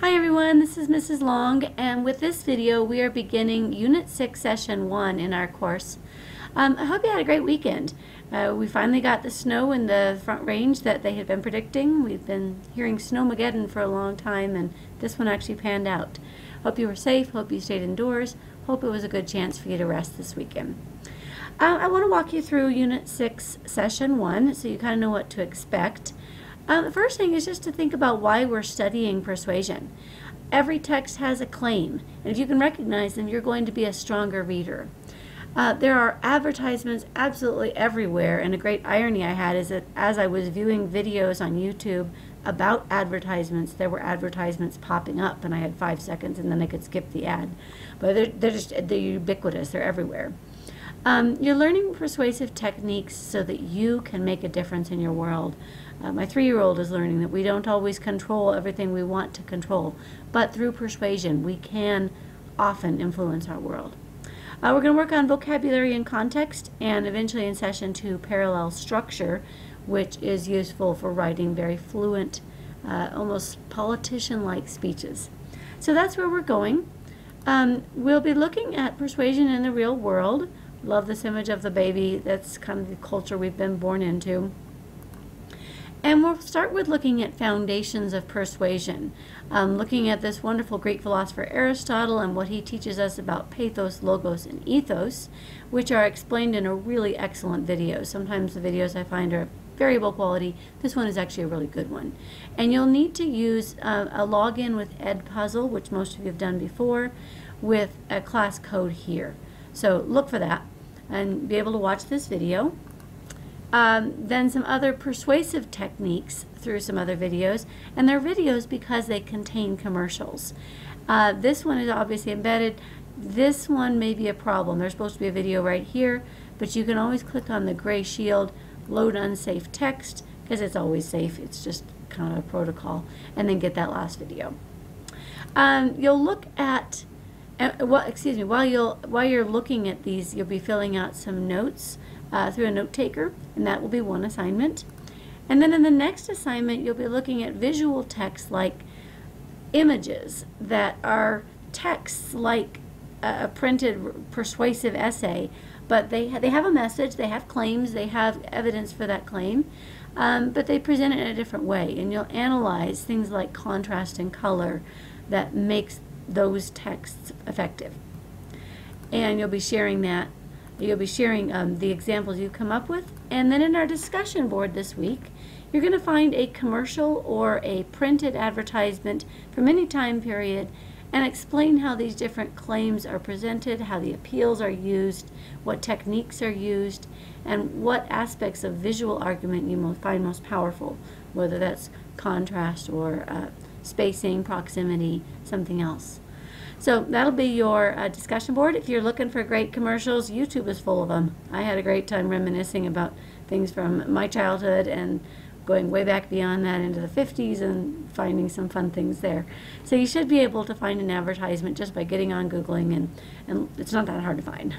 Hi everyone, this is Mrs. Long, and with this video we are beginning Unit 6 Session 1 in our course. I hope you had a great weekend. We finally got the snow in the Front Range that they had been predicting. We've been hearing Snowmageddon for a long time, and this one actually panned out. Hope you were safe, hope you stayed indoors, hope it was a good chance for you to rest this weekend. I want to walk you through Unit 6 Session 1 so you kind of know what to expect. The first thing is just to think about why we're studying persuasion. Every text has a claim, and if you can recognize them, you're going to be a stronger reader. There are advertisements absolutely everywhere, and a great irony I had is that as I was viewing videos on YouTube about advertisements, there were advertisements popping up, and I had 5 seconds, and then I could skip the ad. But they're ubiquitous, they're everywhere. You're learning persuasive techniques so that you can make a difference in your world. My 3-year-old is learning that we don't always control everything we want to control, but through persuasion we can often influence our world. We're going to work on vocabulary and context, and eventually in Session 2 parallel structure, which is useful for writing very fluent, almost politician-like speeches. So that's where we're going. We'll be looking at persuasion in the real world. Love this image of the baby. That's kind of the culture we've been born into. And we'll start with looking at foundations of persuasion, looking at this wonderful Greek philosopher Aristotle and what he teaches us about pathos, logos, and ethos, which are explained in a really excellent video. Sometimes the videos I find are variable quality. This one is actually a really good one. And you'll need to use a login with Edpuzzle, which most of you have done before, with a class code here. So look for that and be able to watch this video. Then some other persuasive techniques through some other videos, and they're videos because they contain commercials. This one is obviously embedded. This one may be a problem. There's supposed to be a video right here, but you can always click on the gray shield, load unsafe text, because it's always safe. It's just kind of a protocol, and then get that last video. You'll look at while you're looking at these, you'll be filling out some notes through a note taker, and that will be one assignment. And then in the next assignment, you'll be looking at visual text like images that are texts like a printed persuasive essay, but they have a message, they have claims, they have evidence for that claim, but they present it in a different way, and you'll analyze things like contrast and color that makes those texts effective. And you'll be sharing that. You'll be sharing the examples you've come up with, and then in our discussion board this week you're going to find a commercial or a printed advertisement from any time period and explain how these different claims are presented, how the appeals are used, what techniques are used, and what aspects of visual argument you find most powerful, whether that's contrast or spacing, proximity, something else. So that'll be your discussion board. If you're looking for great commercials, YouTube is full of them. I had a great time reminiscing about things from my childhood and going way back beyond that into the 50s and finding some fun things there. So you should be able to find an advertisement just by getting on Googling, and it's not that hard to find.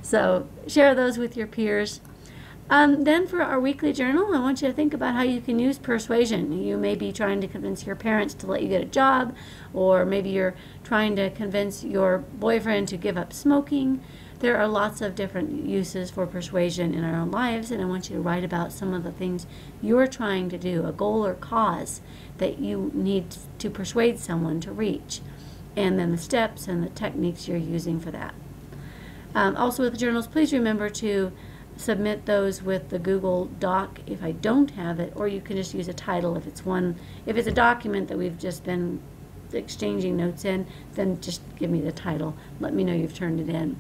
So share those with your peers. Then for our weekly journal, I want you to think about how you can use persuasion. You may be trying to convince your parents to let you get a job, or maybe you're trying to convince your boyfriend to give up smoking. There are lots of different uses for persuasion in our own lives, and I want you to write about some of the things you're trying to do, a goal or cause that you need to persuade someone to reach, and then the steps and the techniques you're using for that. Also with the journals, please remember to submit those with the Google Doc if I don't have it, or you can just use a title if it's a document that we've just been exchanging notes in, then just give me the title. Let me know you've turned it in.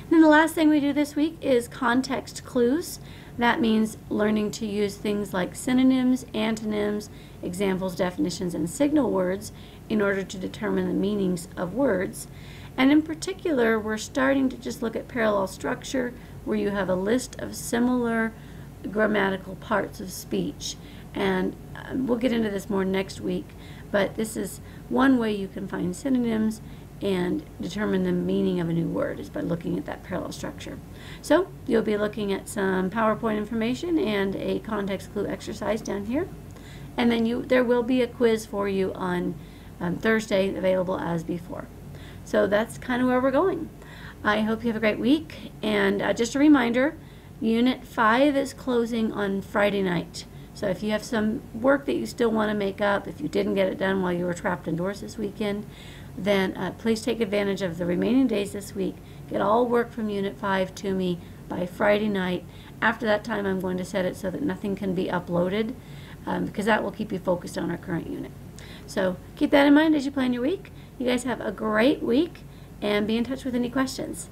And then the last thing we do this week is context clues. That means learning to use things like synonyms, antonyms, examples, definitions, and signal words in order to determine the meanings of words. And in particular, we're starting to just look at parallel structure, where you have a list of similar grammatical parts of speech. And we'll get into this more next week, but this is one way you can find synonyms and determine the meaning of a new word, is by looking at that parallel structure. So you'll be looking at some PowerPoint information and a context clue exercise down here. And then there will be a quiz for you on Thursday, available as before. So that's kind of where we're going. I hope you have a great week. And just a reminder, Unit 5 is closing on Friday night. So if you have some work that you still want to make up, if you didn't get it done while you were trapped indoors this weekend, then please take advantage of the remaining days this week. Get all work from Unit 5 to me by Friday night. After that time, I'm going to set it so that nothing can be uploaded, because that will keep you focused on our current unit. So keep that in mind as you plan your week. You guys have a great week, and be in touch with any questions.